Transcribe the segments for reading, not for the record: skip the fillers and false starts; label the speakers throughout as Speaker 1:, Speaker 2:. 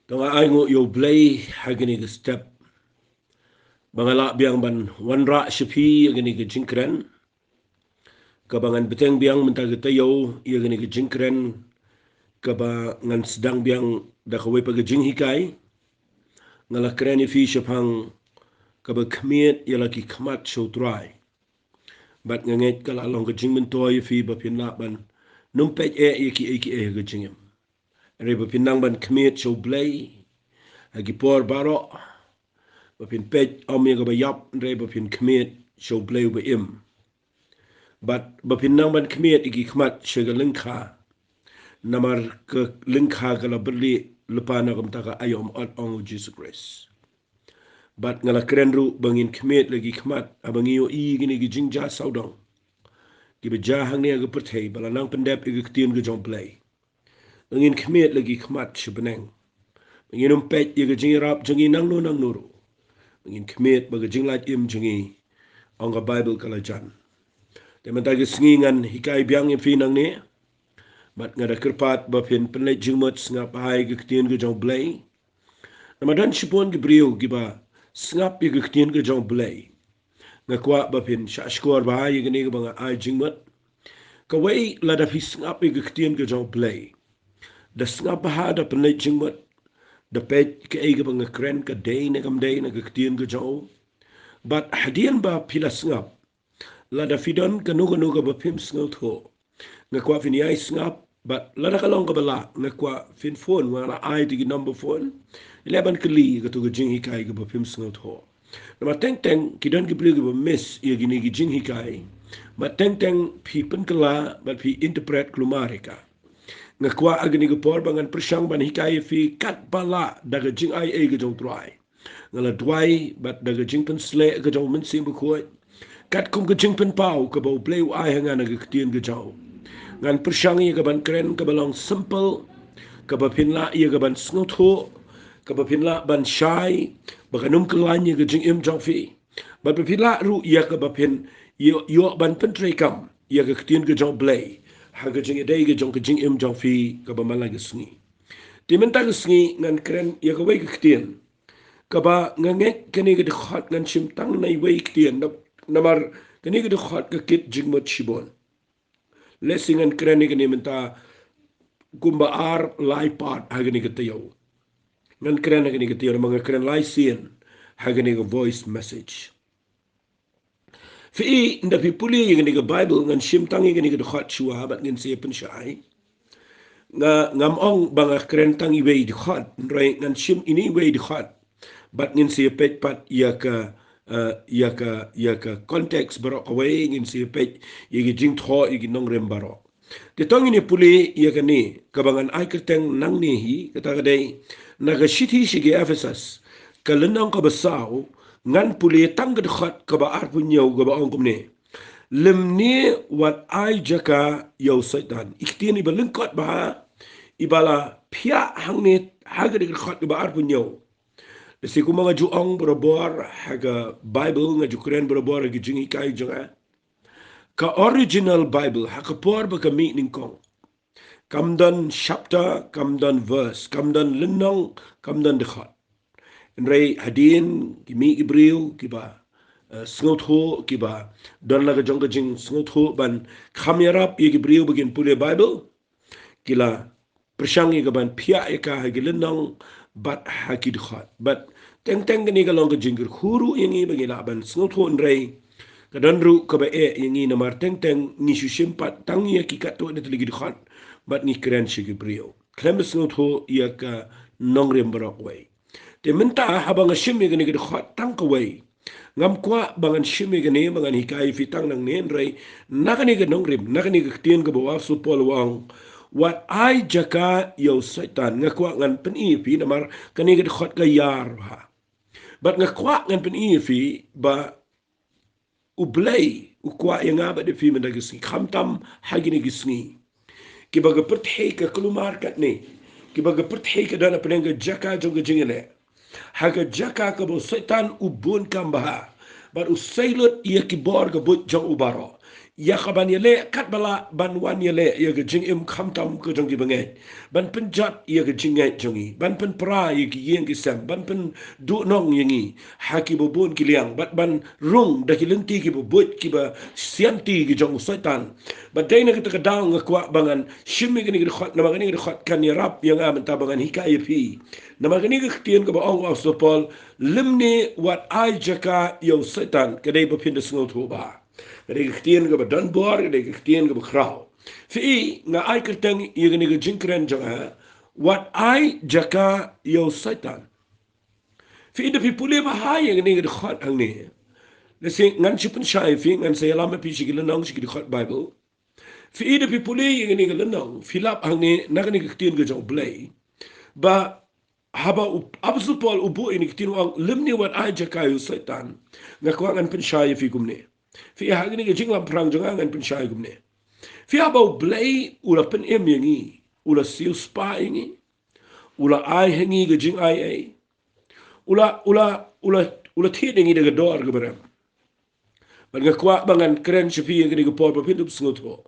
Speaker 1: Tanga ay ngo yo blay hagini ke step bangala biang ban wanra shipi agini ke jinkren kabangan beteng biang mentag tayo agini ke jinkren kaba ngan sedang biang da kawai pag jinghikai ngala kreni fi shapang kaba kmiet yalaki kmat show try bat nganget kala long ke jingmen toy fi ba pinna ban numpet eki ke jingem re ba pinang ban kmiet show blay agi por baro bapin pej om yang bayap re bapin kmet show blay ba im but bapin nang ban kmet igi kmat shega lengkha namar ke lengkha kala berli lepa na kam taka ayom at ong Jesus Christ but ngala krenru bangin kmet lagi kmat abangi yo I gini gi jingja saudong gi beja hang ne ga perthei bala nang pendep igi ktien ga jong play bangin kmet lagi kmat shbeneng bangin pej igi jingrap jangi nang no nang nuru ngin kmet baga jinglat im jingi anga Bible kala jan. Teman tagi sengingan hikai biang yang finang ni, bat ngada kerpat bapin penlai jingmat sengap hai ke ketien ke jong blay. Namadan sipon ke beriu giba sengap ke ketien ke jong blay. Ngakwa bapin syashkor bahai ke ni ke banga ai jingmat. Kawai lada fi sengap ke ketien ke jong blay. Da sengap bahai da penlai jingmat. Da pej ke ke banga kren ke day na kam day na ke ketien ke jong. But hadian ba pila sengap. Lada fidon kanu ka ba pim sengap ho. Ngakwa fin yai sengap. But lada kalong ka bala. Ngakwa fin phone. Wala ai tigi number phone. 11 kali ka tu ka jing hikai ka ba pim sengap ho. Nama teng kidon ki beli ka ba miss. Ia gini ki jing hikai. Ma teng pi pen kala. But pi interpret klumari ka. Ngakwa agni ka por bangan persyang ban hikai fi kat bala. Daga jing ai ka jong tuai. Ngala duai bat daga jingpen sle ke jong men sim bukoy kat kum ke jingpen pau ke bau play ai hanga na ke tien ke jong ngan persyangi ke ban kren ke balong simple ke ba pinla ia ke ban snotho ke ba pinla ban shai ba kanum ke lanye ke jing im jong fi ba pinla ru ia ke ba pin yo ban pentre kam ia ke tien ke jong play ha ke jing dei ke jing im jong fi ke ba malang ke sngi timenta ke sngi ngan kren ia ke wei ke tien kaba ngangek kini ke dekhat ngan simtang nai weik tien namar kini ke dekhat ke kit jingmot shibon lesingan kreni kini menta kumba ar lai part hagini ke tayo ngan kreni kini ke tayo mga kren lai sien hagini ke voice message fi nda pi puli kini ke bible ngan simtang kini ke dekhat shua bat ngin siya pensyai ngam ong banga kren tangi wei dekhat ngan sim ini wei dekhat bat ngin si pej pat ia ka konteks barok away ngin si pej ia jing tho ia nong rem barok te tong ini puli ia ka ni kabangan ai kerteng nang ni hi kata kadai naga shithi shige Ephesus kalenang ka basau ngan puli tang ka dekhat ka ba ar punyau ka ba ong kumne lem ni wat ai jaka yo Soitan iktieni balengkot ba ibala pia hangni hagade dekhat ka ba ar punyau Nasi ku mga juong berobor haga Bible nga jukren berobor haga jingi kai jonga. Ka original Bible haka por ba kami ningkong. Kamdan chapter, kamdan verse, kamdan lenong, kamdan dekhat. Nrei hadin kimi ibriu kiba sngot ho kiba don laga jong ka jing sngot ho ban kamyarap i ibriu bagin pule Bible kila persyangi ka ban pia eka hagi lenong bat haki dekhat. But teng gani ka long ka jingir huru yangi bagi laban sngot ho nrei kadandru ka ba yangi namar teng ni susimpat tangi ya kikat to na teligi dekhat bat ni keren shigi brio klem sngot ho ia ka nongrem barok way te menta habang shimi gani ka dekhat tang ka way ngam kwa bangan shimi gani bangan hikai fitang nang nen rei nakani ka nongrem nakani ka tien ka bawa su polwang wat ai jaka yo Soitan ngakwa ngan penipi namar kani ka dekhat ka yar ha But nga kwa ngan pen fi ba ublay ukwa yang aba de fi mendagisni khamtam hagini gisni ki baga perthei ka kulumar kat ne ki baga perthei ka dana penenga jaka jonga jingene haga jaka ka bo Soitan ubun kambaha bar usailut ia ki bor ka but jong ubaro Jaka ban yele kat bala ban wan yele ya ke jing im kham tam ke jong ki bangai ban pen jat ya ke jing ngai jongi ban pen pra ya ki yeng ki sam ban pen du nong yengi haki bo bon ki liang ban rung da ki lenti ki bo bot ki ba sianti ki jong soitan ba dai na kita ka daw nga kwa bangan shimi ki ni khot na magani ki khot kan ya rap yang am ta bangan hikaya pi na magani ki tien ka ba ong of so pol limni wat ai jaka yo soitan ka dai ba pin de snot ho ba Kade kestien ke badan bor, kade kestien ke bekrau. Fi nga ai kerteng ye gani ke jinkren janga, wat ai jaka yo Soitan. Fi de pi pule ba hai ye gani ke khot hang ni. Lesi ngan chipun shai fi ngan saya lama pi sigil nang sigil khot Bible. Fi de pi pule ye gani ke lenang, filap hang ni na gani ke kestien ke jong blay. Ba haba absolut pol ubu ini kestien wang limni wat ai jaka yo Soitan. Nga ngan pen shai fi kumne. Fi hagni ke jinglam perang jangan ngan pen shai gumne. Fi abau blay ula pen em yangi, ula sil spa yangi, ula ai hangi ke jing ai, ula tiet yangi de dor ke beram. Ban ngakwa bangan keren shafi yang ke por papindup sngot ho.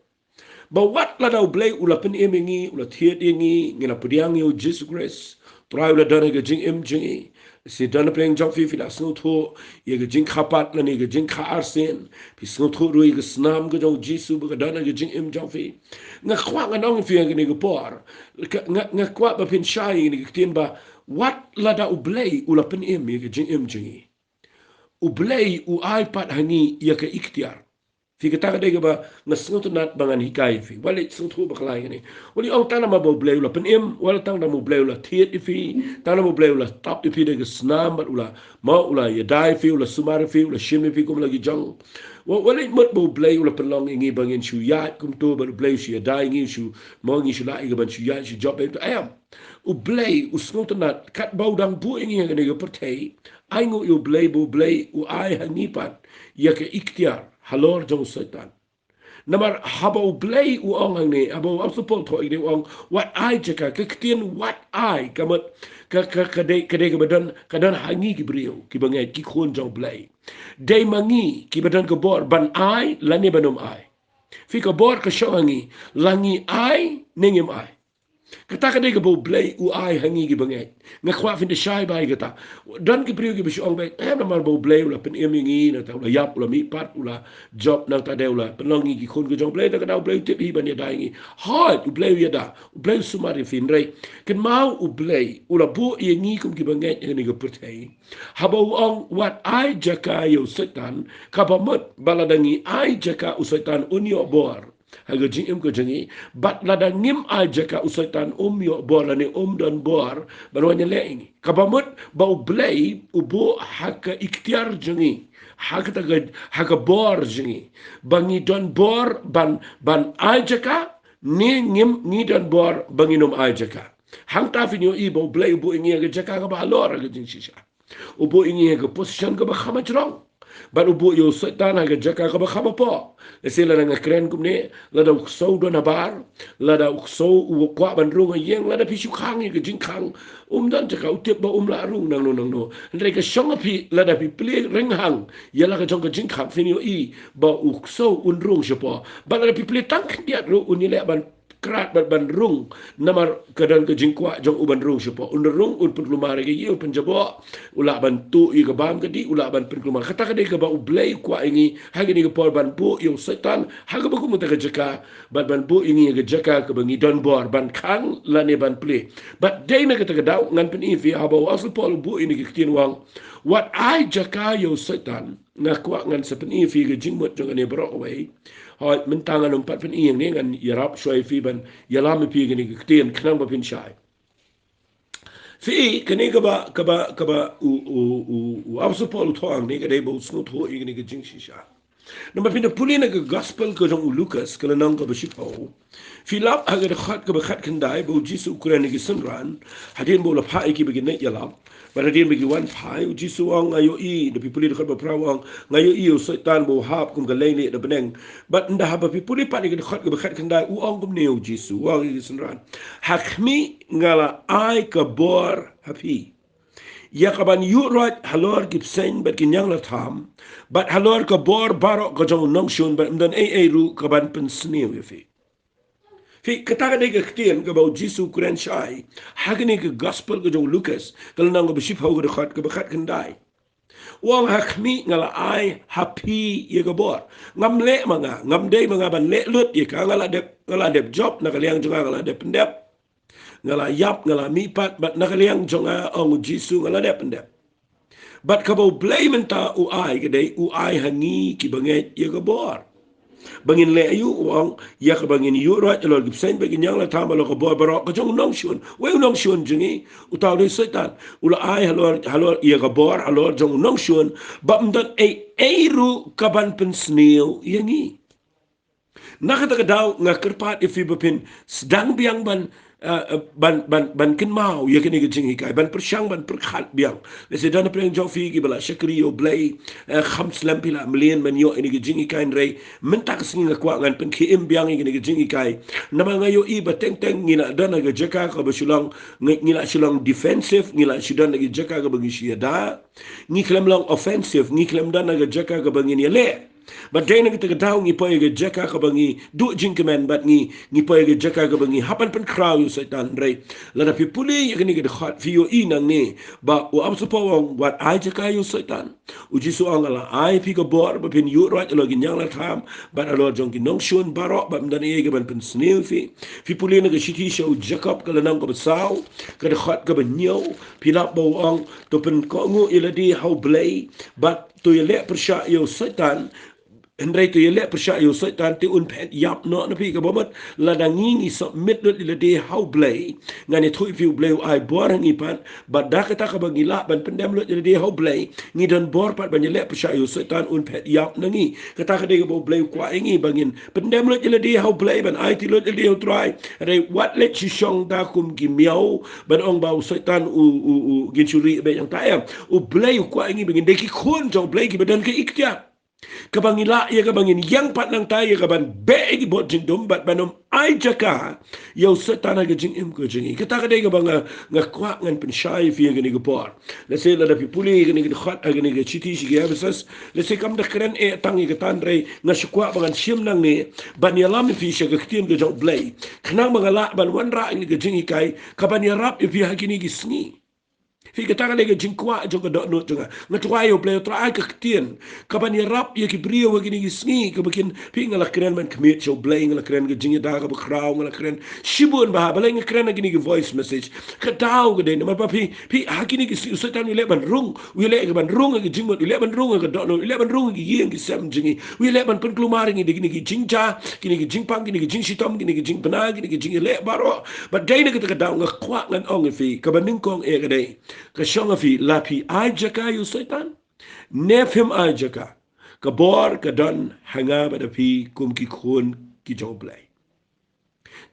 Speaker 1: Ba wat la dau blay ula pen em yangi, ula tiet yangi, ngena pediang yo Jesus Christ. Try ula dana ke jing em jingi. Si dana playing jump fi la sngot ho, ye ke jing khapat la ni ke jing kha arsen, pi sngot ho rui ke snam ke jong Jesus ba dana ke jing em jump fi. Ngakwa nganong fi yang ke por. Ngakwa ba pin shai ni ke tien ba wat la dau blay ula pen em ye ke jing em jingi. U blay u iPad hangi ye ke ikhtiar. Fi kata dega ba ngasngot nat bangan hikai fi wali sngot ba klai ni wali ong tana ma bo bleu la pen em wala tang na mo bleu la tiet fi tana mo bleu la top fi de snam ba ula ma ula ya dai fi ula sumar fi ula shim fi kum lagi jang wali mot bo bleu la pen long ngi bangin shu ya kum to ba bleu shi ya dai ngi shu mo ngi shu la ga ban shu ya shu job to am u bleu u sngot nat kat bau dang bu ngi ngi ga pertai ai ngo u bleu u ai hangipat ya ke ikhtiar halor jong Soitan. Namar habau blay u ong hang ni, habau apsupol to ini ong what I jaka kektian what I kamat kade kadan hangi ki brio ki bangai ki khon jong blay. Day mangi ki badan ke bor ban I lani banum I. Fi ka bor ka hangi langi I ningim I. Kata ka dega bo blay u ai hangi gi bangai nga khwa fin de shai bai kata dan ki priu gi bi shong bai na mar bo blay la pen em ngi na ta la yap la mi pat ula job na ta de la pen longi gi khon gi jong blay ta ka dau blay tip hi ban ya dai ngi ha u blay ya da u blay sumari fin rei ken mau u blay ula bo ye ngi kum gi bangai ni ga pertai ha bo ong wat ai jaka yo Soitan ka ba mot baladangi ai jaka u Soitan unyo bor haga jing em ko jangi bat lada ngim aja ka Soitan yo bor ni dan bor barwanya leingi kabamut bau blay ubo haka ikhtiar jangi haka taga haka bor jangi bangi don bor ban aja ka ni ngim ni don bor bangi nom aja ka hang ta finyo i bau blay ubo ingi ga jaka ka ba lor ga jing shisha ubo ingi ga position ka ba khamajrong ban ubo yo Soitan haga jaka ka ba khama po sila nga kren kumne lada ukso do na bar lada ukso u kwa ban rung yeng lada pi shu khang ge jing khang dan jaka utip ba la rung nang no ndre ka shong pi lada pi ple ring hang yala ka jong ka jing khang finyo i ba ukso un rung shepo ba lada pi ple tang dia ru un ile ban kerat ban rung namar kadang ke jingkwa jong uban rung shepo un rung un pun lumar ge ye pun jabo ula ban tu i ke bam ke di ula ban pun lumar kata ke ba ublay kwa ingi hagi ni ke por ban bu yo Soitan haga ba ku mutaka jaka ban bu ingi ke jaka ke bangi don bor ban khang la ne ban ple but day na kata daw ngan pen ifi aba asal pol bu ini ke tin wang what I jaka yo Soitan na kwa ngan sa pen ifi ke jingmot jong ne bro away hoi mentangan umpat pen iyang ni ngan yarap shoi fi ban yalami pi gani ketian kenang ba pin shai fi kani kaba u apsupol thoang ni kadai bo snut ho igni ke jing shisha nama pina pulina ke gospel ke jong Lucas kala nang ka basipo fi lap haga khat ka khat kendai bo jisu kuran ni sunran hadin bo la phai ki begin net yalap pada dia bagi wan pai uji suang ngayo i de pipuli dekat berperawang ngayo i Soitan bo hap kum galai ni de beneng bat nda haba pipuli pat ni dekat ke bekat kendai uang kum ne uji suang i senran hakmi ngala ai ka bor hapi Ya kaban yurat halor gip sen bat kinyang la tham, bat halor ka bor barok ka jong nong shun bat mdan ru kaban pen snew fi. Fi kataga de ka ktien ka bau Jisu kuren shai, hagani ka gospel ka jong Lucas, kal nang ka biship hau ka khat ka bakhat kendai. Wang hakmi ngala ai happy ye ka bor. Ngam le mga, ngam de mga ban le lut ye ka ngala dep job na kaliang jonga ngala dep pendep. Ngala yap ngala mipat bat na kaliang jonga ong Jisu ngala dep pendep. But kabo blame menta uai gede uai hangi ki banget ye ka bor. Bangin le ayu uang ya ka bangin yu right lor gipsen bagin yang la tama lo ka bor barok ka jong nong shun. We nong shun jingi utaw de Soitan. Ula ai halor ye ka bor halor jong nong shun ba mdan ru kaban pen sneo yangi. Nakata daw nga kerpat ifi bapin sedang biang ban kin mau ya kini gijing hikai ban persyang ban perkhat biang lese dana preng jofi gi bala shakri yo blay khams lampila million man yo ini gijing hikai rei mentak singa kwa ngan pen ki im biang ini gijing hikai nama ngayo i bateng teng ngina dana ga Jaka ka basulang ngila sulang defensive ngila sudan gi Jaka ka bagi siada ngiklem lang offensive ngiklem dana ga Jaka ka bagi ni le. But day na kita kataw ngi poy ga Jaka ka bangi du jing kemen bat ngi poy ga Jaka ka bangi hapan pen kraw yu Soitan rei lada pi puli ya kini ga khat fi yo inang ni ba u amso po wat ai Jaka yu Soitan u jisu angala ai pi ka bor ba pin yu right lo gin yang la tham ba alo jong ki nong shun barok ba mdan ye ga ban pen snil fi puli na ga shiti show Jacob ka lanang ka basaw ka khat ka banyo pilap bo ang to pen ko ngu iladi how blay but to yele persya yu Soitan Hendrai tu yelek persyak yo Soitan ti un pet yap no na pi ka bomat ladangi ni submit lut ila de how blay ngani thui fi blay ai bor ngi pan badak ta ka bagila ban pendem lut ila de how blay ngi don bor pat ban yelek persyak yo Soitan un pet yap nangi kata ka de ka bo blay kwa ngi bangin pendem lut ila de how blay ban ai ti lut ila de how try re what let you shong da kum gi miao ban ong bau Soitan u gin churi be yang ta em u blay kwa ngi bangin de ki khon jong blay ki badan ke iktia kabangila ya kabangin yang pat nang tayo kaban be bot jing dum bat banom ai Jaka yo Soitan ga jing im ko jing kata ka de kabang nga kwa ngan pen shai fi ga ni ga por la se la da pi puli ga ni ga khat ga ni ga chiti shi ga besas la se kam da kren e tangi ga tan re nga shkwa bangan shim nang ni ban ya lam fi shi ga ktin ga jong blay khnang mangala ban wan ra ni ga jing kai kaban ya rap fi ha kini gi sngi fi kata ka jing kwa jong ga no jonga ngatwa yo play tra ka ktien kaban ya rap ya ki brio wa gini sngi ka bakin fi ngala kren man commit show blay ngala kren ga jing da ka ba kraw ngala kren shibun ba ba ngala kren gini gi voice message ka daw ga de ma pa fi ha gini gi Soitan wi le ban rung wi le ga ban rung ga jing wi le ban rung ga do no wi le ban rung gi yeng gi sam jingi wi le ban pen klumar ngi de gini gi jing ja gini gi jing pang gini gi jing shitom gini gi jing bana gini gi jing le baro but dai na ka daw nga kwa ngan ong fi ka ban ning kong e ga de ka shonga fi lapi ai Jaka yu Soitan nefim ai Jaka ka bor ka don hanga ba da pi kum ki khon ki joblay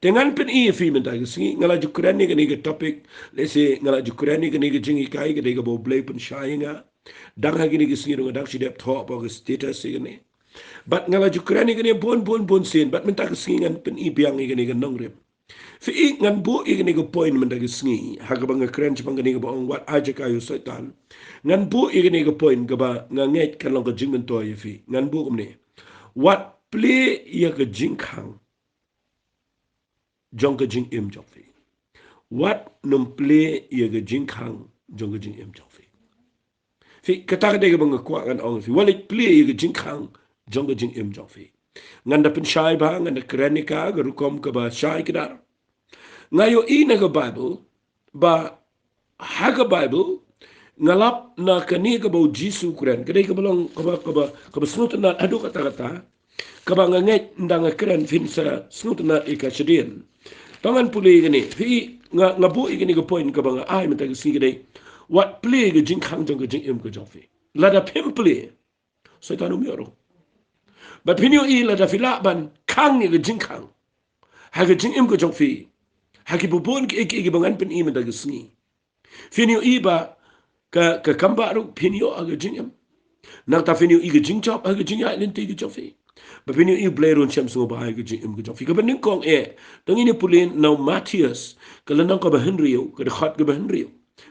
Speaker 1: dengan pen i fi men ta singi ngala jukuran ni ga topic lese ngala jukuran ni ga jingi kai ga de ga bo blay pen shainga dang ha gini ga singi dang shi dep top or status ni but ngala jukuran ni ga bon sin but men ta singi ngan pen i biang ni ga nong rep fi ngan bu i ga point men ta singi ha ga bang kren chang ga ba ong wat a Jaka yu Soitan ngan bu i ga point ga ba nganget kan long ga jing men to yi fi ngan bu kum ni what play ya ga jing khang jong ga jing im jong fi what num play ya ga jing khang jong ga jing im jong fi kata ka de ga bang kwa ngan ong fi walit play ya ga jing khang jong ga jing im jong fi ngan da pen shai ba ngan da krenika ga rukom ka ba shai kidar ngayo ina ga Bible ba haga Bible ngalap na kani ka ba Jisu kren kadai ka balong ka ba snut na adu kata ka ba nganget ndang kren fin sa snut na ika shedin tangan puli gani fi ngabu igani ga point ka ba ai mata si kadai what play ga jing khang jong ga jing im ga jong fi lada pimple Soitan umioro but pinyo i lada filaban khang ni ga jing khang ha ga jing im ga jong fi haki bubon ki bangan pen i mata ga singi finyo iba ka kamba ru finyo aga jingam nang ta finyo i ga jingchop aga jingya lente ga jofi ba finyo i blairun cham so ba ga jingam ga jofi ka ban kong e tang ini pulin now Matthias ka lanang ka ba Henry ka khat ka ba Henry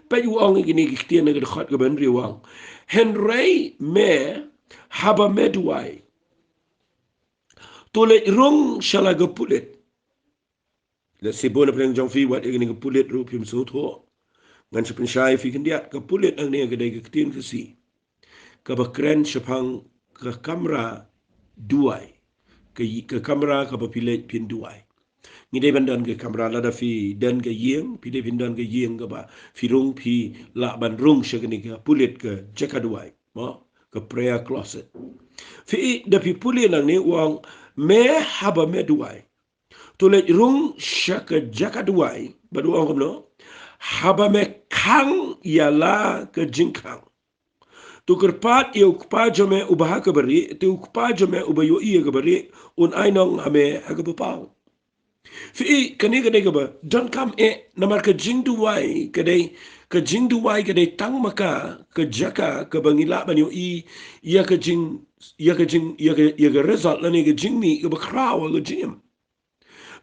Speaker 1: pa uang gini kitian nag khot ga ban riwang henry me haba medwai tole rong shala ga pulet la sibona preng jong fi wat gini ga pulet ru pim so tho ngan sepen shai fi kendiat ga pulet ang ne ga dai ga kitian ka si ka ba kren shapang ka kamera duai ka kamera ka ba pilet pin duai ni dai bandan ke kamera la da fi dan ke yeng pi dai pindan ke yeng ka ba fi rung pi la ban rung shagni ka pulet ka jaka duai mo ka prayer closet fi da pi pulet lang ni wang me haba me duai to le rung shaka jaka duai ba duang ko no haba me kang ya la ka jinkang tu kerpat ia ukpa jome ubah ka bari tu ukpa jome ubayo ia ka bari un ainong ame ha ka pau fi kani kani ka ba don't come namar ka jing duai ka jing duai kadai tang maka ka jaka ka bangila banyo ia ka jing ia ka result la ni ka jing mi ka ba kraw ka jing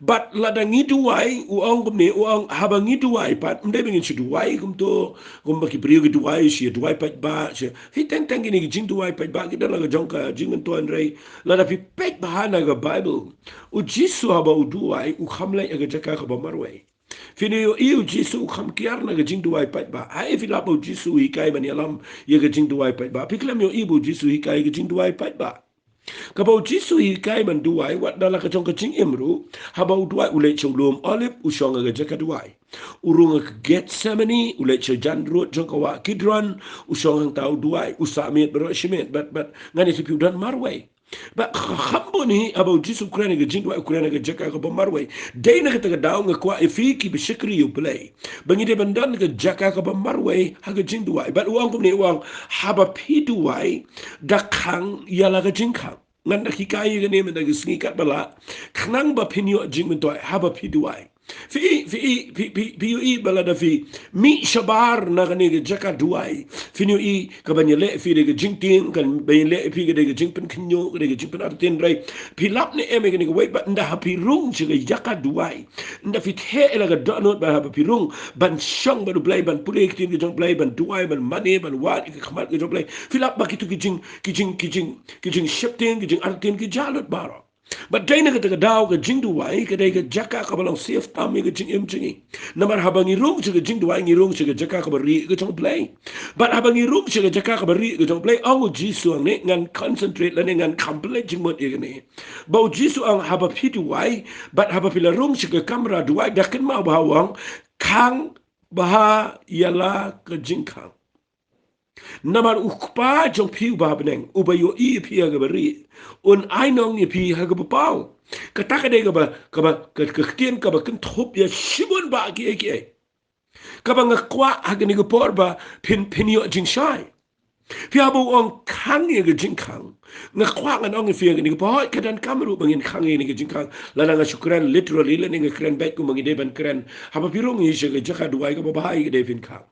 Speaker 1: but ladang duai uang kumni uang habang duai pat mde bingin si duai kumto kumbaki priyo ki duai si duai pat ba si hi teng teng ini jing duai pat ba kita laga jongka jing tuan rei lada pi pek bahana ga bible u jisu haba u duai u khamlai aga jaka ka ba marwai fini yo iu jisu u kham kiar na ga jing duai pat ba ai fi lapo jisu hi kai bani alam ye ga jing duai pat ba piklam yo ibu jisu hi kai ga jing duai pat ba Kabau jisu hi kai man duai wat dala ka chong ka ching imru habau duai ule chong lum olive usong ga jaka duai urung ka Gethsemane ule chong jan rot chong ka wa kidron usong ang tau duai usamit bro shimet but ngani si piudan marway ba khambo ni abau jisu kurana ga jing duai kurana ga jaka ka marway dai na ka ta daw nga kwa ifiki bi shikri you play bangi de bandan ga jaka ka marway ha ga jing duai but uang kum ni uang haba pi duai da khang yala ga jing khang ngan ki kai ga ne men da gisni kat bala khnang ba pinyo jing men toy haba pi duai fi yu bala da fi mi shabar na ga ne ga jaka duai fi yu ka ban le fi de ga jing tin kan ban le fi ga de ga jing pen kinyo ga de ga jing pen ar tin rai pi lap ne eme ga ne ga wait ba nda ha pi rung chi ga jaka duai nda fi the ela ga do not ba ha pi rung ban shong ba du play ban pule tin ga jong play ban duai ban mane ban wat ga khamat ga jong play fi lap ba ki tu ki jing shifting ki jing ar tin ki jalot baro but dai naga taga daw ga jing duai ka dai ga jaka ka balang safe tam ga jing im jingi namar habangi rung ga jing duai ngi rung ga jaka ka bari ga jong play but habangi rung ga jaka ka bari ga jong play ang jisu ang ne ngan concentrate la ne ngan complete jing mot ga ne ba jisu ang haba pi duai but haba pila rung ga kamera duai da kan ma bawang kang baha yala ka jing kang namar ukpa jong piu ba beneng ubayo I pi ga bari un ainong ni pi ha ga pau kata ka de ga ba ka tien ka ba kan thop ya shibon ba ki ka ba ngakwa ha ga ni ga por ba pin yo jing shai pi ha bo ong kang ye ga jing kang ngakwa ngan ong fi ga ni ga pa ka dan kamru bangin kang ye ni ga jing kang la nga shukran literally la ni ga kren back ku mangi de ban kren ha ba pirong yi ga jaka duai ga ba hai ga de fin kang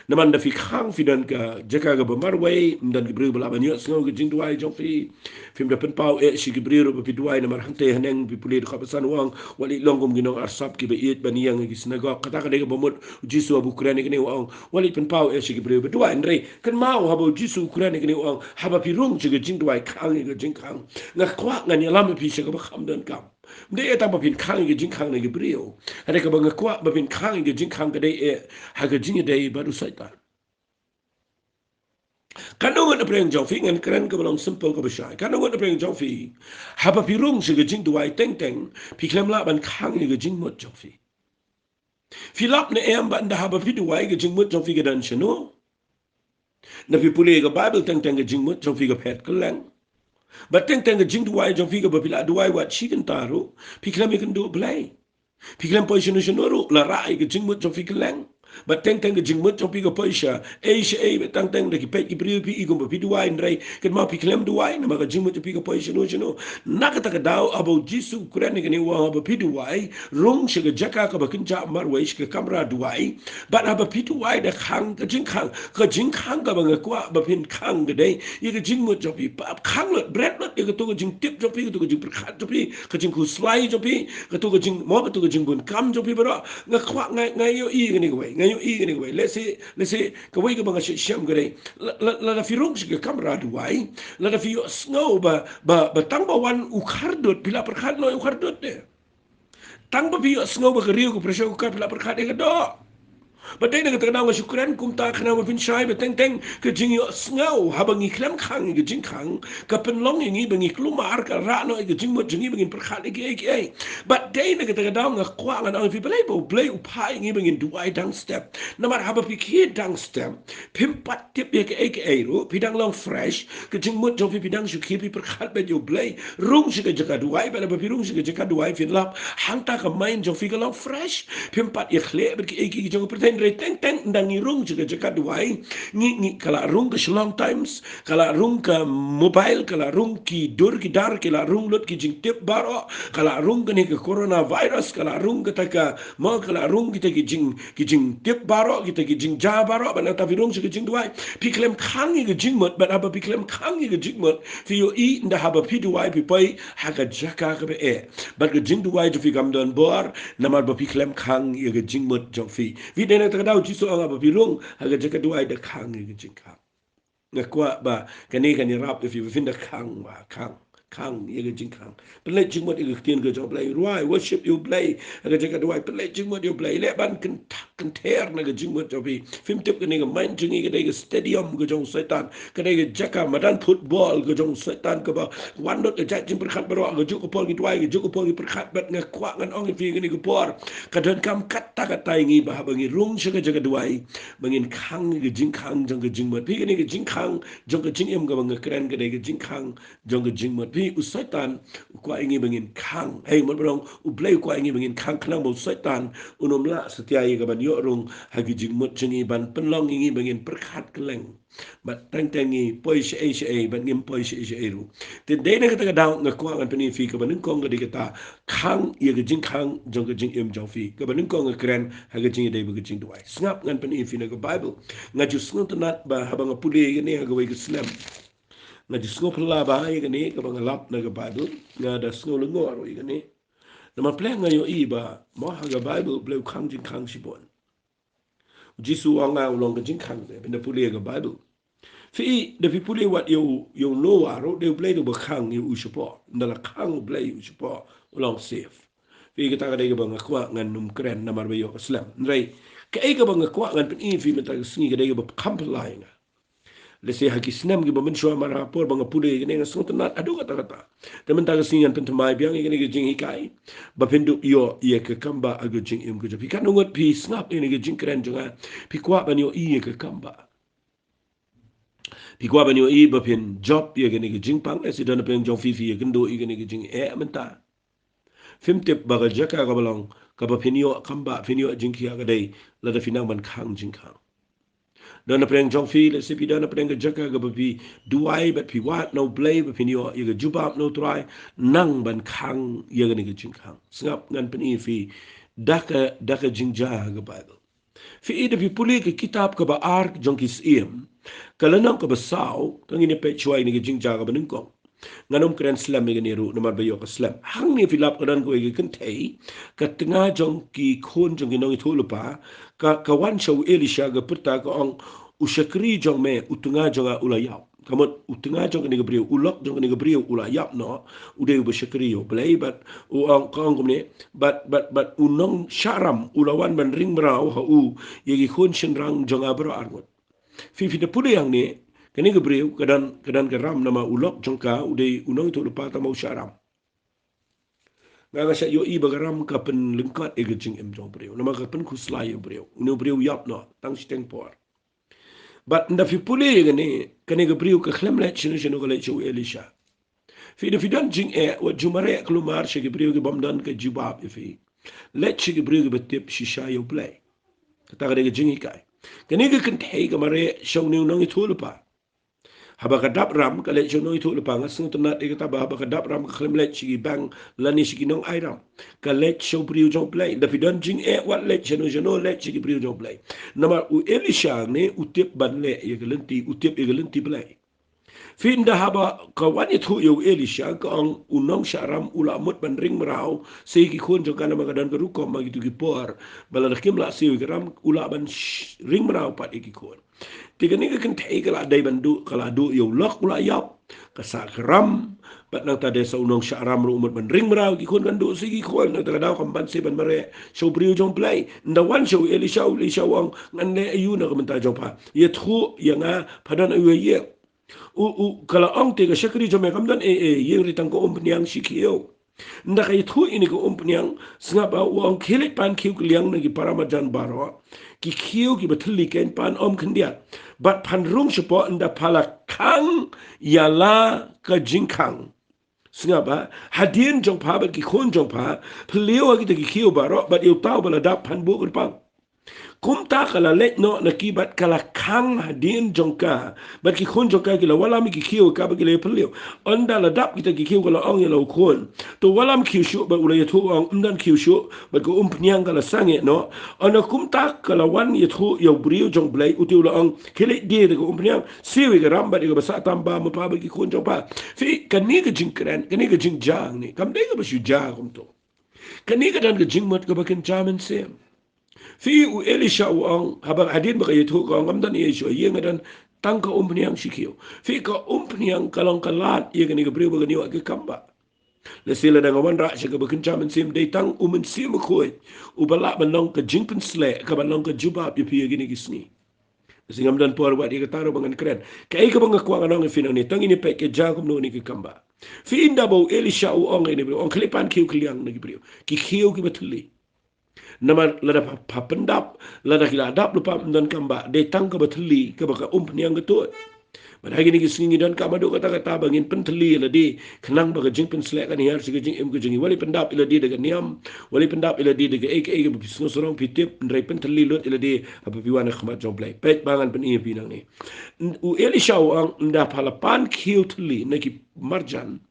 Speaker 1: naman da fi khang fi dan ka jaka ga ba marway dan gi bru bala ban yo sngo ga jing duai jong fi fim da pen pau shi gi bru ba fi duai na mar hante haneng bi puli kha pasan wang wali longum gi no arsap ki ba it ban yang gi snago kata ka de ga bomot jisu abu kurani gi ne wang wali pen pau shi gi bru ba duai ndre kan mau ha bo jisu kurani gi ne wang ha ba pi rung ji ga jing duai khang gi jing khang na kwa ngani lam pi shi ga ba kham dan kam de eta ba pin khang gi jing khang ne gi brio ade ka ba ngakwa ba pin khang gi jing khang ga de ha ga jing de ba du Soitan kanongan na preng jong fi ngan kren ka balong simple ka bashay kanongan na preng jong fi haba pi rung si ga jing duai teng teng pi klem la ban khang ga jing mot jong fi lap na em ban da haba pi duai ga jing mot jong fi ga dan chano na pi pule ga bible teng teng ga jing mot jong fi ga pet ka lang ba teng teng ga jing duai jong fi ga ba pila duai wat chi kan taro pi klem kan do blai pi klem po chano chano ro la rai ga jing mot jong fi ka lang ba teng teng jing mut trong pi ga paisha ba tang teng da ki pe ki pri pi igum pi duai ndrai ken ma pi klem duai na ma ga jing mut pi ga paisha no na ka ta ga daw abo jisu kurani ga ni wa ba pi duai rong shi ga jaka ka ba kin ja mar wai shi ga kamera duai ba na ba pi duai da khang ga jing khang ga ba ga kwa ba pin khang ga dai yi ga jing mut jo pi pa khang lot bread lot ga to ga jing tip jo pi ga to ga jing khat jo pi ga jing ku slai jo pi ga to ga jing mo ga to ga jing bun kam jo pi ba ga kwa ngai yo I ga ni ga ngayon gani kawai let's say kawai ka mga siyam gani la firong sige kamera duway la fiyo snow ba tangbawan ukardot pila perkat no ukardot de tangba fiyo snow ba kariyo ko presyo ko pila perkat de do. Badai na kata nga syukran kum ta kana mo pinsay beteng teng ke jing yo sngaw habang iklam khang ke jing khang ka penlong ngi bangi klumar ka ra no ke jing mo jingi bangin perkhat ke badai na kata nga kwa nga ang fi play upai ngi bangin duai dang step namar haba pikir dang step pimpat tip ye ke ro pidang long fresh ke jing mo jong fi pidang syuki pi perkhat bet yo play rung sika jaka duai bala ba pirung sika jaka duai fin lap hangta ka main jong fi ka long fresh pimpat ye khle bet ke jong pretend teng teng ndang irung juga jaka duai ni kala rung ke long times kala rung ke mobile kala rung ki dur ki dar kala rung lot ki jing tip baro kala rung ke ni ke coronavirus kala rung ke taka mo kala rung kita ki jing tip baro kita ki jing ja baro bana ta virung ke jing duai piklem khang ke jing mot but aba piklem khang ke jing mot fi yo i nda haba pi duai pi pai haga jaka ke be but ke jing duai to fi gam don bor namar ba piklem khang ke jing mot jong fi vi dena kadau jiso anga ba bilung haga jaka duai da khang ni jingka na kwa ba kani rap if you find the khang ba khang ye jing khang play jing what you tin go job play right worship you play haga jaka duai play jing what you play le ban kan ter na ga jing what job film tip kani ga main jing ga dai stadium go jong Soitan kani ga jaka madan football go jong Soitan ka ba one not ga jing perkhat baro ga juk pol gi duai ga juk pol gi perkhat bat nga kwa ngan ong fi kani go por kadon kam katta ka tai ngi ba bangi rung sha ga jaka duai bangin khang ga jing khang jong ga jing mat pi kani ga jing khang jong ga jing em ga bang kren ga dai ga jing khang jong ga jing mat pi Soitan kwa ingi bangin khang hey mon brong u play kwa ingi bangin khang khang mo Soitan unom la setia ga ban yo rung hagi jing mot jingi ban penlong ingi bangin perkhat keleng bat tang tangi poi she ban ngim poi she ru te de na kata daw nga kwa ngan peni fi ka ban kong ga dikata khang ye ga jing khang jong ga jing em jong fi ka ban kong ga kren hagi jing dai ba ga jing duai snap ngan peni fi na ga bible nga ju snut nat ba habang puli ga ne ga wai ga slam nga ju snop la ba ye ga ne ka bang lap na ga bible nga da snol ngo ro ye ga ne na ma plan nga yo i ba mo ha ga bible ble khang jing khang si bon jisu anga ulong jing khang de ben puli ga bible fi de fi puli wat yo no aro de ble do ba khang yo u support na la khang ble u support ulong safe fi ga ta ga de ga bang kwa ngan num kren na mar ba yo islam nrai ka e ga bang kwa ngan pen in fi meta singi ga de ga ba kamplai nga lese haki sinam gi bamen shwa mara por bang puli ne nga sot na adu kata kata temen ta singan pen mai biang ne ga jing hikai ba pendu yo ye ka kamba aga jing im ga pi kan ngot pi snap ne ga jing kren jonga pi kwa ban yo i ka kamba pi kwa ban yo i ba pen job ye ga ne ga jing pang ne si don pen jong fi ye gndo i ga ne ga jing e menta fim tip ba ga jaka ga balong ka ba pen yo kamba pen yo jing kia ga dai la da finang ban khang jing khang dona preng jong fi le sipi dona preng ga jaka ga bi duai bat pi wat no play ba pin yo ye ga jubab no try nang ban khang ye ga ni ga jing khang sngap ngan pen fi daka jingja ga bible fi ida pi puli ke kitab ka ba ark jong kis iem kalanang ka ba saw kang ini pe chuai ni ga jingja ga ban kong nganom kren slam ga ni ru namar ba yo ka slam hang ni filap ka dan ko ge kan thei ka tinga jong ki khon jong ki nong thulupa ka wan show elisha ga putta ka ong ushakri jong me utunga jong ula yaw kamot utunga jong ni ga brio ulok jong ni ga brio ula yaw no ude u shakri yo play but u ong kong ne but unong sharam ulawan ban ring brau ha u ye gi khon shin rang jong abro argot fi de pude yang ne kani ga brio kadan ka ram nama ulok jong ka ude unong to lupa ta mau sharam nga sa yo i bagaram ka pen lengkat e ga jing em jong brio nama ka pen kuslai yo brio uno brio yap no tang steng por but nda fi pule ga ne kani ga brio ka khlem la chino chino ga le chu elisha fi de fidan jing e wa jumare klumar she ga brio ga bamdan ka jibab fi let she ga brio ga betip shisha yo play ka ta ga jing kai kani ga kan thei ga mare shong ni nong i thulupa haba kadap ram kale jono itu lepa ngasung tenat e kata haba kadap ram khlem let chi bang lani chi nong airam kale show priu jong play da pidon jing e wat let jono let chi priu jong play nama u elisha ne utip ban le ye gelenti utip e gelenti play Finda haba kawan itu yo Elisha ka ang unong syaram ulamut ban ring merau segi kun jo kana magadan berukom magitu gipor baladakim la siu geram ulaban ring merau pat iki kun tiga ni kan tei kala dai bandu kala du yo lok ula yap kasa keram bat nang tade sa unong syaram ru umut ban ring merau ki kun kan du segi kun nang tagadaw kamban se ban mare show briu jong play nda wan show Elisha wang nganne ayuna kamenta jopa yethu yanga padan ayu ye kalau ang tega syakri jome kamdan yang ritang ko umpniang sikio nda kay thu ini ko umpniang singa ba uang khilik pan khiu kliang nagi paramajan baro ki khiu ki bathli ken pan khandia bat pan rung sepo nda pala kang yala ka jingkang singa ba hadien jong pa ba ki khon jong pa pleo ki ki khiu baro bat eu tau bala dap pan bu pang kumta kala let no nakibat kala kang hadin jongka bat ki khun jongka ki la wala mi ki khiu ka ba ki le phliu onda la dap kita ki khiu kala ong ya lo khun to wala mi khiu shu ba ula ya thu ong undan khiu shu ba ko pnyang kala sange no ona kumta kala wan ya thu ya briu jong blai uti ula ong kele de de ko pnyang siwi ga ramba de ba sa tamba ma pa ba ki khun jongpa fi kani ga jingkran kani ga jingjang ni kam de ga ba shu ja kum to kani ga dan ga jingmat ga ba ken jaman sem fi u Elisha uang habang hadin baka itu ko ngam dan Yesu yang dan tangka umpniang sikio fi ka umpniang kalong kalat ia kani gabriu baka niwa ke kamba le sila da ngawan ra sya ka bakencamen sim dei tang umen sim ko u bala banong ka jingpen sle ka banong ka juba pi pi gini gisni singam dan por wat ia taro bangan keren kai ka bang ko nganong finang ni tang ini pe ke jakum no ni ke kamba fi inda bo Elisha uang ini on klipan kiu kliang ni gabriu ki kiu ki batuli nama lada papendap lada kila adap lupa dan kamba de tang ke beteli ke baka peniang ketut pada hari ni kesingi dan kama do kata-kata bangin penteli ladi kenang baka jing penselek kan hiar sige jing em ke jingi wali pendap ila di dengan niam wali pendap ila di dengan ek bisno sorong pitip ndrai penteli lot ila di apa piwan khmat jomplai pet bangan pen ini pinang ni u Elisha ang nda palapan kiu teli naki marjan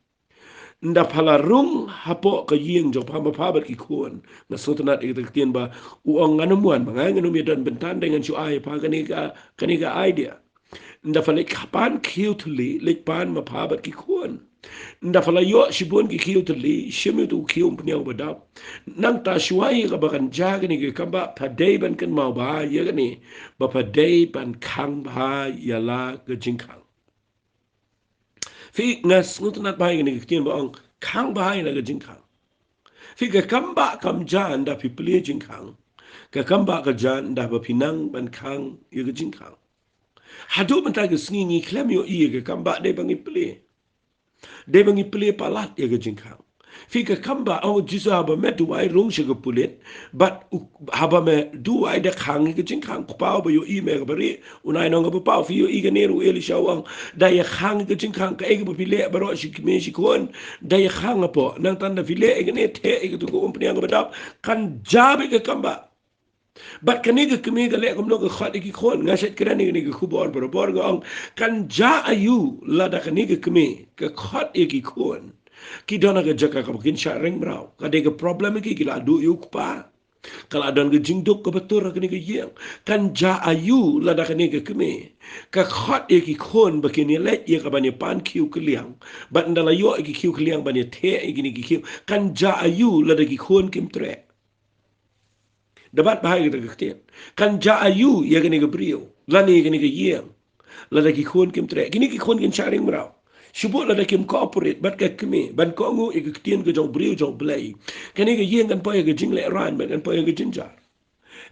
Speaker 1: nda pala rung hapo ka ying jo pa mapabat ki kuan na sotanat ikatien ba uang nganuan manganganum dan bentan dengan su ai pa kanika idea nda pala kapan kiu tuli lek pan mapabat ki kuan nda pala yo sibun ki kiu tuli shimi tu kiu pnyau badap nang ta shuai ka bakan jaga ni kamba padai ban kan mau ba ya ni ba padai ban kang ba yala ka jingkang fi ngas ngutunat bahay ni kitin ba ang kang bahay na gajingkang fi ka kamba kam jan da pi pli jingkang ka kamba ka jan da ba pinang ban kang ye gajingkang hadu menta ga sngi klem yo i ka kamba de bangi pli palat ye gajingkang fi ka kamba au jisa ba me du ai rong shi ga pulit but haba me du ai da kang ga jingkang ku pa ba yo i me ga bari unai no ga pa fi yo i ga ne ru Elisha wang da ya kang ga jingkang ka e ga pi le baro shi me shi kon da ya kang po nang tan da fi le e ga ne te e ga tu ko umpni ga badap kan jabe ga kamba but kaniga kamiga le kom no ga khadi ki khon ngaset krani ni ga kubor bor ga ang kan ja ayu la da kaniga kami ka khot e ki khon ki dona ga Jaka ka bukin sharing brau ka de ga problem ki la du yu pa kala don ga jingduk ka betur ka ni ga yeng kan ja ayu la da ni ga keme ka khot e ki khon bakin ni let ye ka bani pan kiu kliang bat ndala yo ki kiu kliang bani the e ni ki kiu kan ja ayu la da ki khon kim tre dapat bahaya kita ketian kan ja ayu ye ga ni ga brio la ni ga ni ga yeng la da ki khon kim tre kini ki khon kin sharing brau Syubut lah dakim corporate, bat ka kami, ban ko ngu ikaktian ke jong beriu jong belai. Kani ke yeng kan po yang ke jing le ran, ban kan po yang ke jinjar.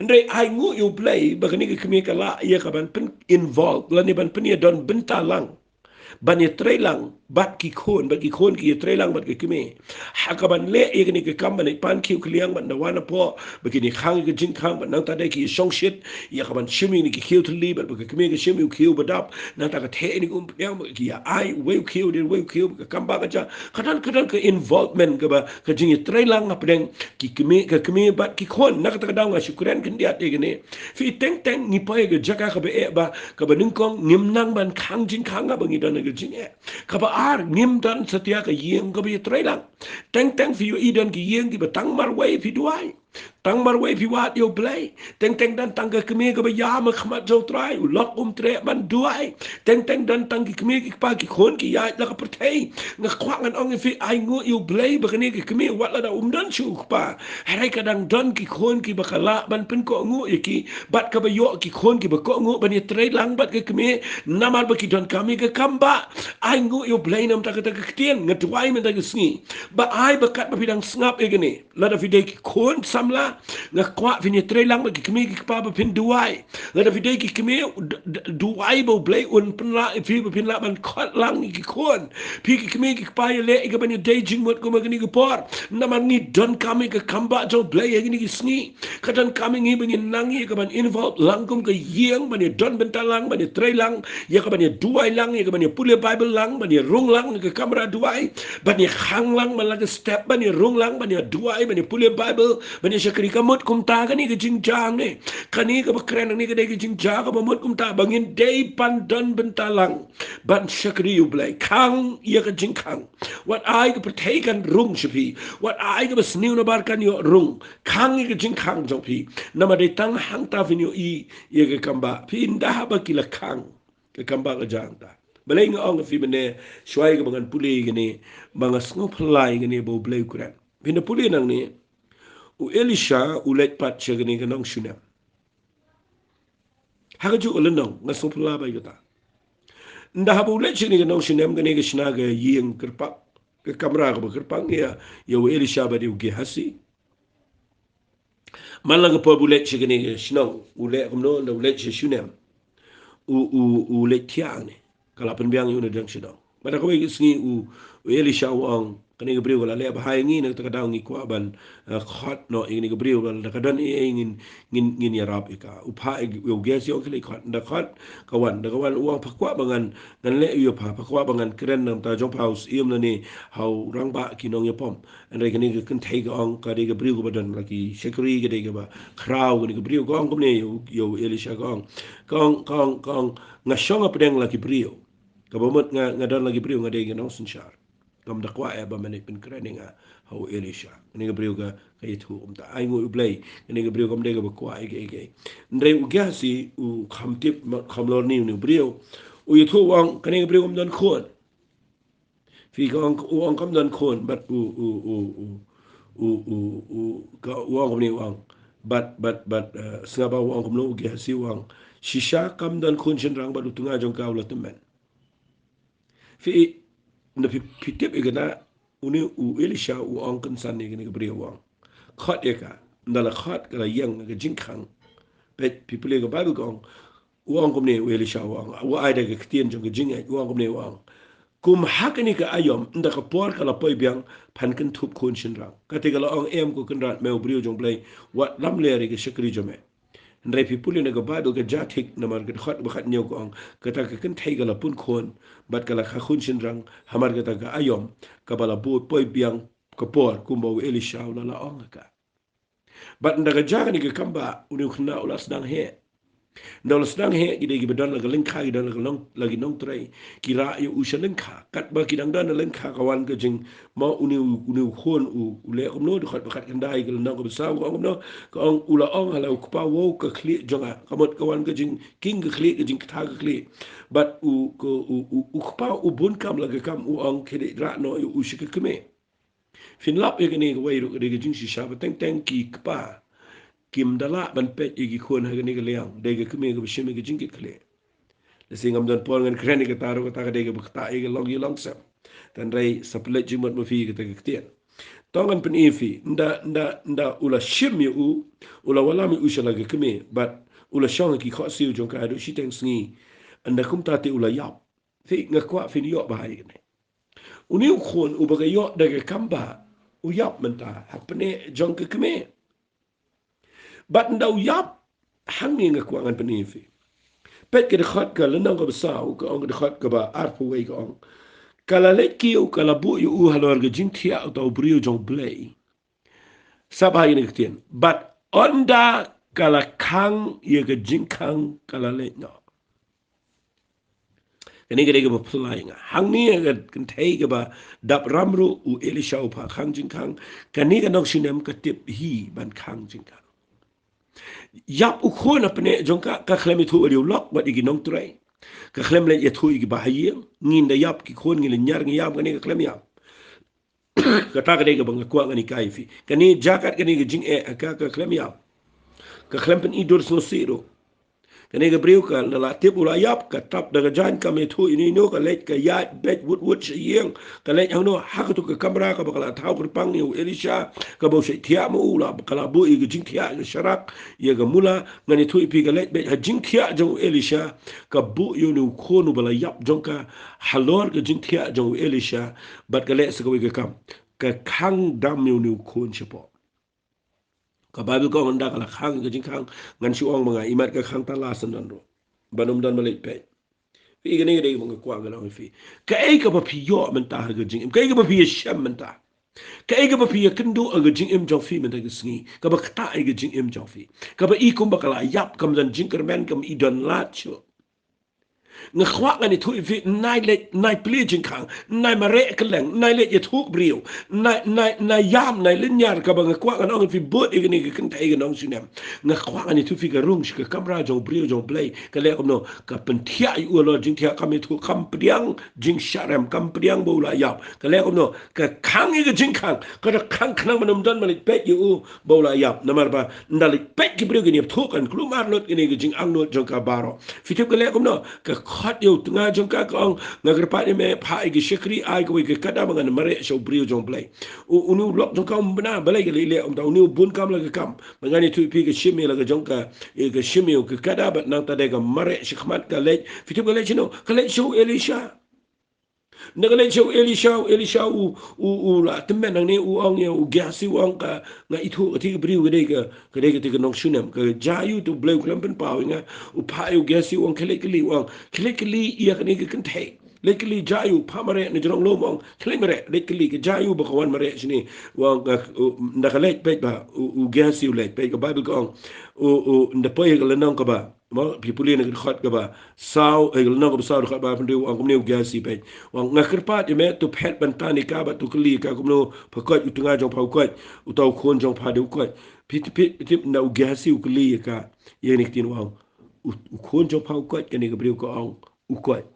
Speaker 1: Ndai ai ngu yu belai, bakani ke kami kala ia ka ban pen involved, lan ni ban pen ia don bentalang. Ban ia trailang, bat ki khon ki ia trailang bat ke kami. Hakaban le ia kani ke kam ban pan kiu kliang ban dawana po, bakini khang ke jing khang ban nang tadai ki song shit, ia ka ban shimi ni ki kiu tli bat ke kami ke shimi kiu badap, nang ta ka the ni yang ki ya ai we kiu ke kam ba ka ja, kadang ke involvement ke ba ke jing trailang apa deng ki kami bat ki khon nak ta kadang syukuran kan dia ni. Fi teng ni pa ke Jaka ka ba ka ba ningkong nimnang ban khang jing khang ba ngi dan ke jing kaba ar ngim dan setia ke yeng ke bi trailang teng fi yu idan ki yeng ki batang mar wai fi duai tang marway piwat yo play teng dan tang ke kemi ke ya ma khmat jo trai u lok tre man duai teng dan tang ke kemi ki pa ki khon ki ya la ka perthei nga khwang an ong fi ai ngo yo play ba keni ke kemi wat la da dan chu pa hai kadang don ki khon ki ba kala ban pen ko ngo ki bat ka ba yo ki khon ki ba ko ngo ban ye tre lang bat ke kemi namal ba ki don kami ke kamba ai ngo yo play nam ta ka tien nga duai men ta ke sngi ba ai ba kat ba bidang ngap e gini la da fide ki kon samla nga kwa fini tre lang ba ki kemi ki pa ba pin duai la da fide ki kemi duai bo blai un penla fi ba pin la ban khot lang ki kon pi ki kemi ki pa ye le ga ban ye day jing mot ko ma gini ki por na man ni don kami ka kamba jo blai ye gini ki sngi ka don kami ngi ban ye nangi ka ban involve lang kum ka yeng ban ye don bentalang ban ye tre lang ye ka ban ye duai lang ye ka ban ye pule bible lang ban ye rung lang ka kamera duai ban ye khang lang man la step ban ye rung lang ban ye duai ban ye pule bible ban ye shakri kamot kum ta ka ni ka jingjang ni kani ka bakren ni ka de ka jingjang ka mot kum ta bangin day pan don bentalang ban shakri you blai khang ye ka jingkhang what I ka pertaken rung shapi what I ka basniu na bar kan yo rung khang ye ka jingkhang jo pi nama de tang hang ta fin yo I ye ka kamba pi indah ba kila khang ka kamba ka jang ta balai nga ong fi bene shwai ka bangan puli gini banga sngup lai gini bo blai kuran bina puli nang ni u Elisha u let pat che gini ka nong shunam haka ju ulan nong nga sngup la ba yuta nda ha bo let che gini ka nong shunam gini ka shina ka ying kerpak ka kamera ka ba kerpak ya u Elisha ba di u hasi malang ka po bu let che gini ka shinong u let kumno nda u let che shunam u let tiang ni kala penbiang yu na dang shidong pada ko wi sngi u Elisha wang kani ga briu la le ba hai ngi na ta daw ngi kwa ban khot no ngi ga briu la ka dan ngin ya rap ka u pha u ges yo kli khot da khot ka wan uang phakwa bangan nan le yu pha phakwa bangan kren nam ta jong paus im na ni hau rang ba ki nong ya pom an re kani ga kan thai ga ong ka de ga briu ga dan la ki sekri ga de ga ba khrau ga briu ga ong ko ne yo Elisha ga kong nga shonga pedeng lagi brio kabomot nga dan lagi brio nga de nga nong sinchar kam dakwa e ba manik pin kreni nga hau Elisha ni ga brio ga kayit hu umta ay ngu ublay ni ga brio kam de ga bakwa ege ndre u gasi u khamtip khamlor ni brio u yithu wang kani ga brio kam dan khon fi kong u ang kam dan khon but ka wang ni wang but singaba wang kam no gasi wang shisha kam dan khun chen rang ba tunga jong ka ula temen fi na pitip igana uni u Elisha u ang kan san ni ni bri wang khat eka ndala khat kala yang ga jingkhang pet people ga bible gong u ang kom ne u Elisha wang u ai da ga ktien jong ga jing u ang kom ne wang kum hakani ka ayom nda ka por kala poi biang phan kan thup khun chen rang ka te kala ang em ko kan rat me bri jong play wat lam le ri ga shakri jome ndai pipuli na ga bible ga jatik na mar ga khat ba khat nyo ko ang ka ta ka kan thai ga la pun khon bat kala kha khun shin rang hamar ga ta ga ayom ka bala bu poi biang ka por kumbo Elisha la la ong ka bat ndaga jaga ni ga kamba uni khna ulas dang he Dalam sedang he kita gi bedan laga lengkha gi dan laga long lagi nong trai kira yu usha lengkha kat ba ki dang dan lengkha kawan ke jing ma uni khon le kom no khat ba khat kendai ke nong ko sa ko no ko ong ula ong hala ku pa wo ka khli jonga kamot kawan ke jing king ke khli ke jing tha ke khli but u pa u bun kam laga kam u ong ke ra no yu usha ke keme fin lap ye ke ni ko wai ru ke jing shi sha ba teng ki pa kim dala ban pet igi khon ha ni galiang de ge kme ge bishim ge jingit khle le singam don por ngan krani ge taru ge ta ge ge bukta igi long yi long sam tan rai saplet jimat mo fi ge ta ge tien tongan pen ifi nda ula shim yu ula wala mi ushala ge kme but ula shong ki kho siu jong ka do shi teng sngi anda kum ta te ula yap fi nga kwa fi yo ba hai ne uni khon u ba ge yo de ge kamba u yap menta hapne jong ke kme bat ndau yap hang ni nga kwangan panifi pet ke de khat ka lenang ko besau ko ong de khat ka ba arpu we ko ong kala let ki u kala bu yu u halor ge jing thia to brio jong play saba yin ktien but onda kala khang ye ge jing khang kala let no kani gade ga apply nga hang ni ga kan thai ga ba dap ramru u Elisha u pha khang jing khang kani ga nok sinem ka tip hi ban khang jing khang yap u khona pne jongka ka khlemi thu riu lok wat igi nong trai ka khlem le ye thu igi ba hayi ngin da yap ki khon ngil nyar ngi yap kani ka khlem yap ka ta ga de ga bang kwa ngani kai fi kani jakat kani ga jing ka khlem yap ka khlem pen idur so siro kani ga briu ka la tip ula yap ka tap daga jan ka me thu ini no ka let ka ya bet wood yeng ka let hang no ha ka tu ka kamera ka bakala thau ka pang ni Elisha ka bo sai thia mo ula bakala bo i ga jing thia ga sharak ye ga mula ngani thu ipi ka let bet ha jing thia jong Elisha ka bu yo nu khonu bala yap jong ka halor ka jing thia jong Elisha bat ka let sa ka ga kam ka khang dam yo nu khon chepo ka Bible ko onda kala khang ga jing khang ngan si ong mga imat ka khang tala san dan ro banum dan malik pe fi ga ne ga mga kwa ga na fi ka ai ka ba pi yo man ta ga jing ka ai ka ba pi sham man ta ka ai ka ba pi kan do ga jing im jong fi man ta ga sngi ka ba ta ai ga jing im jong fi ka ba i kum ba kala yap kam dan jing ker men kam i don lat cho nga khwa ngani thu vi nai pli jing khang nai mare ka leng nai le ye thu brio nai yam nai linyar ka ba nga kwa ngano fi bot igni ka kan tai ga nong sinem nga khwa ngani thu fi ga rung ka kamera jong brio jong play ka le kom no ka pen thia i ulo jing thia ka me thu kam priang jing sharam kam priang bo la yap ka le kom no ka khang i ga jing khang ka da khang khang manum dan malik pet yu bo la yap namar ba ndalik pet ki brio gni thu kan klumar lot gni ga jing ang not jong ka baro fi thu ka le kom no ka khat yo tengah jongka kong ngagerpat ni me phai gi shikri ai ko ge kada mangan mare so brio jong play unu lok jongka bena balai ge le om ta unu bun kam la ge kam mangani tu pi ge shimi la ge jongka e ge shimi ge kada bat nang ta de ge mare shikmat ka le fitu ge le chino ka le show Elisha nagale show Elisha u la temen nang ni u ong ye u gasi wang ka nga itu ti brio ge de ge nong sunem ka jayu tu bleu klam pen pau nga u pa u gasi wang kele wang kele ia ka ni ge kan thai lekili jayu pamare ni jong lo mong klemere lekili ke jayu ba kawan mare sini wang nagale pe ba u gasi u le pe ka bible ko u nda pe ga nang ka ba mo pipuli na khat ka ba sao e ga nang ka sao khat ba pendu ang kumne u gasi pe wang ngakrpat me tu phet ban tani ka ba tu kli ka kumno phakot u tunga jong phau kot u taw khon jong pha du kot pit na u gasi u kli ka ye ni tin wang u khon jong phau kot ka ni ga briu ko ang u kot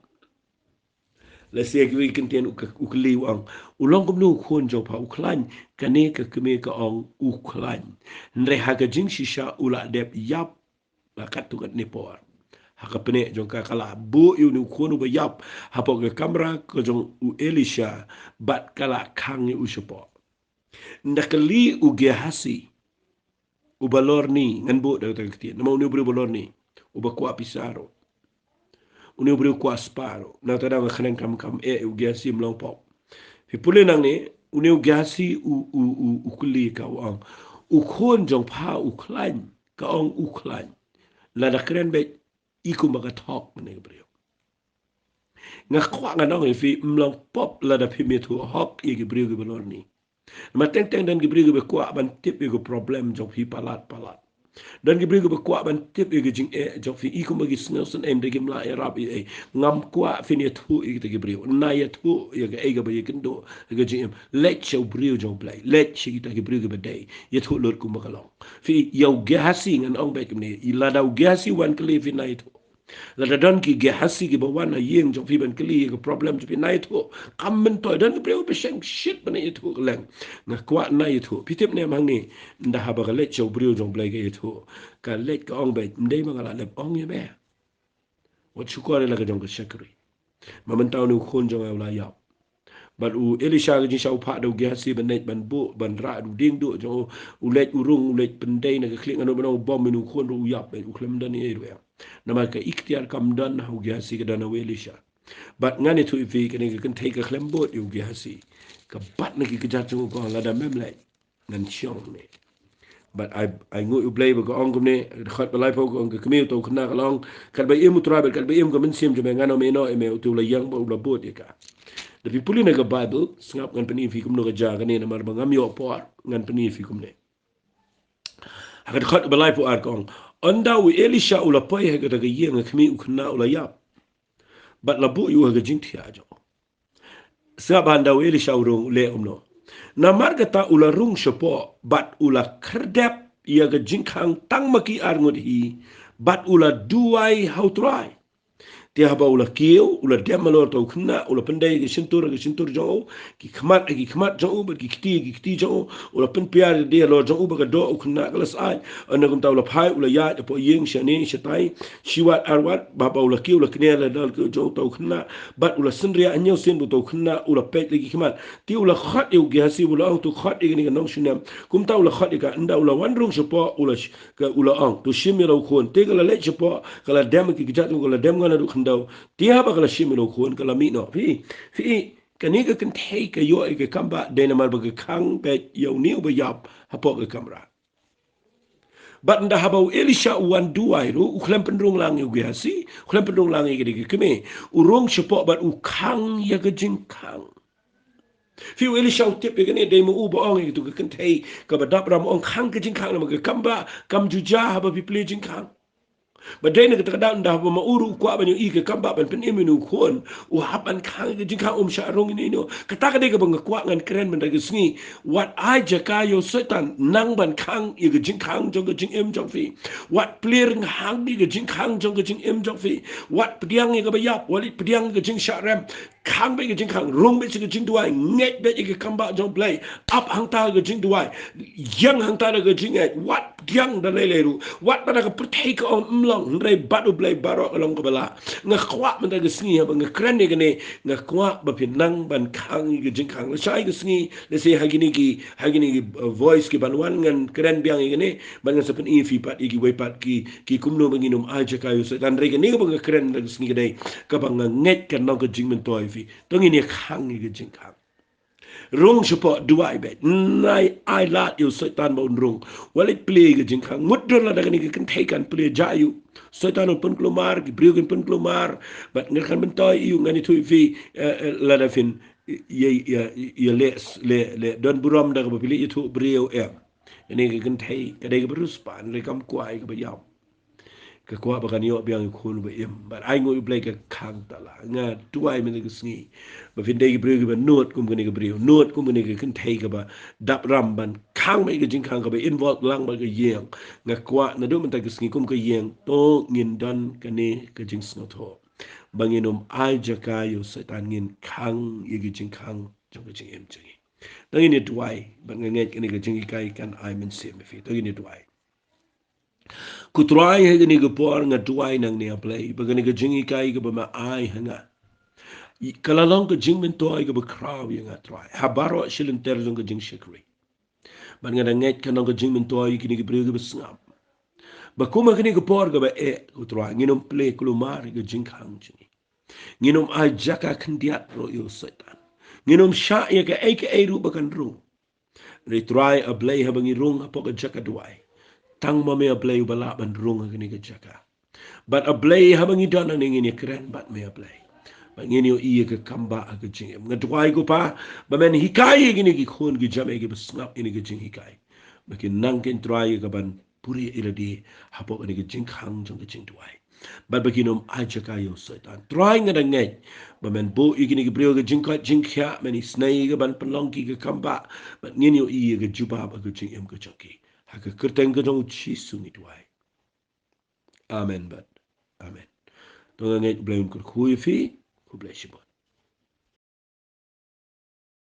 Speaker 1: la se ki kan ten u kli wang u long kum nu khon jo pha u khlan kane ka kme ka ong u khlan nre ha ga jing shisha u la dep yap la kat tu kat ni por ha ka pne jong ka kala bu yu nu khon u ba yap ha po ga kamera ko jong u Elisha bat kala khang u shopo ndakali u ge hasi u balor ni ngan bu da ta kti na mo nu bru balor ni u ba kwa pisaro uni ubri ku asparo na tada nga khaneng kam u gasi mlong pop fi pule nang ni uni u gasi u kuli ka wang u khon jong pha u klan ka ong u klan la da kren be iku maga thok ne brio nga kwa nga nong fi mlong pop la da phi me thu hok i gi brio gi belor ni ma teng dan gi brio gi be kwa ban tip gi problem jong fi palat dan gi brigo kwa ban tip e jing jok fi ikum bagi snelson em de gimla arab e ngam kwa fini thu e de brigo na ya thu ye ga e ga bagi kendo ga jing let show brigo jong play let chi ta gi brigo be day ye thu lor kum bakalong fi yo gasi ngan ong be kimni ila da gasi wan kli fi night la da don ki ge hasi ki bawan na yeng jong fi ban kli ko problem fi night ho kam men to don breu be sheng shit ban ye thu leng na kwa na ye thu pitip ne mang ni nda ha ba ga let chow breu jong blai ge ye thu ka let ka ong be ndei ma la le ong ye be wat chu ko la ga jong ka shakri ma men taw nu khon jong la ya but u Elisha ga jing pha do ge hasi ban net ban bu ban ra du ding do jo u let u rung u let pendei na ga kling ano ban bom nu khon ru yap be u klem dan ye do nama ka ikhtiar kam dan hu ge hasi ga dan Elisha but ngani tu ifi kan kan take a klem bot yu ge hasi ka bat na ki ka jatu ko la da mem le ngan chong ne but I ngu u play ko ong ne khat ba lai po ko ka kmi to khna ka long kan ba im travel kan ba im ko men sim je ngano me no e me tu la yang ba la bot ka the people in the Bible sngap ngan pani fi kum no ga ja kan ne mar ba ngam yo por ngan pani fi kum ne akan khat ba lai po ar ko onda u Elisha u la pai ha ga ga yeng kmi u khna u la yap bat labu yu ga jing thia jo sa banda weli shaurung le umno na marga ta ula rung shepo bat ula kerdep ya ga jing khang tang maki arngud hi bat ula duai how try dia haba ula kieu ula dia malor tau kena ula pendai ke sentur jauh ki khmat jauh ber ki kiti jauh ula pen piar dia lo jauh ber do kena kelas ai anagum tau ula phai ula ya po yeng shani shatai shiwat arwat baba ula kieu ula kena la dal ke jauh tau kena bat ula senria anyau sen tau kena ula pek lagi khmat ti ula khat eu ge hasi ula au tu khat ni nong shunam kum tau ula khat ka nda ula wanrung sepo ula ka ula ang tu shimiro khon te kala le sepo kala dem ki jat kala dem ngana du dau dia ba kala shimino khon kala mi no fi kaniga kan take yo ke kamba de na mar ba kang be yo ni ba yap hapo ke kamera bat nda habau elisha wan duai ru u khlem pendrung lang yu gasi khlem pendrung lang ke de keme urong shpo bat u kang ya ke jing kang fi elisha tip ke ne de mo u ba ong ke tu kan take ka ba dap ram ong kang ke jing kang ma ke kamba kam juja haba pi ple jing kang Badai kita kadang dah uru kuat banyak ike kambak ban peniminu kuan uhapan kang ke jingkang syarong ini no kata kadai ke kuat ngan keren mendaga sengi wat ai jaka yo soitan nang ban kang ike jingkang jong ke jing em jong fi wat clear hang di ke jingkang jong ke jing em jong fi wat pediang ke bayap walit pediang ke jing syarem kang be ke jingkang rong be ke jing duai nget be ke kambak jong play up hang ta ke jing duai yang hang ta ke jing wat pediang da leleru wat pada ke pertai ke om mlong ndai badu blai barok long kebala nga kwa menda ge sngi ba nga kren ne gene nga kwa ba pinang ban khang ge jing khang la sai ge sngi le se hagini ki voice ki banwan ngan kren biang gene ban nga sepen i fi pat i we pat ki kumno banginum aja kayo se dan re gene ba nga kren ge sngi ge ka ba nga nget kan no ge jing men toy fi to ngi ne khang ge jing khang rung support duai bet nai ai lat you Soitan ba rung walit play ge jing khang mudro la daga ni kan thai kan play jayu Soitan pun kelumar ki brio pun kelumar bat ngal kan bentoy you ngani tu fi la da fin ye le don buram daga ba pili itu brio ini ge kan thai kadai ge berus pan le kam kuai ge ba yaw ke kuah bakan yo biang khun ba im but ai ngoi play ke khang ta la nga tuai me ke sngi ba fin dei bre ke ba not kum ke ne ke bre not kum ne ke kan thai ke ba dap ram ban khang me ke jing khang ke ba involve lang ba ke yeng nga kwa na do man ta ke sngi kum ke yeng to ngin dan ke ne ke jing sngo tho banginum ai jaka yo Soitan ngin khang ye ke jing khang jong ke jing em jing tangi ne tuai ba nga nget ke ne ke jing kai kan ai men se me fi tangi ne tuai Kutrai he ni gepor nga tuai nang ni play bagani ga jingi kai ga ba ai hanga kalalong ga jing men toy ga ba kraw yang atrai habaro shilin ter ga jing shikri ban nga nget kan ga jing men toy ki ni ga brega ba snap ba kuma ga ni gepor ga ba kutrai nginom play kulumar ga jing khang jingi nginom ai jaka khndiat ro yo Soitan nginom sha ya ga ai ru ba kan ru ri try a play ha bangi rung ha ga jaka duai tang ma me a play bala ban rung ga ni ga jaka but a play habang ida na ning ini keren bat me a play but ngini o iya ke kamba ke jing nga tuai ko pa ba men hikai gini ki khon ki jame ki snap ini ke jing hikai ba ki nang ken try ka ban puri ila di hapo ini ke jing khang jong ke jing tuai but ba kinom aja ka yo Soitan try nga ngai ba men bo igini ki brio ke jing ka jing kya men snai ke ban pelong ki ke kamba but ngini o iya ke juba ba ke jing em ke choki ha ke kerteng ke jong chi su ni tuai amen but amen. Tunggu ngai belum kur kui fi, ku bless you.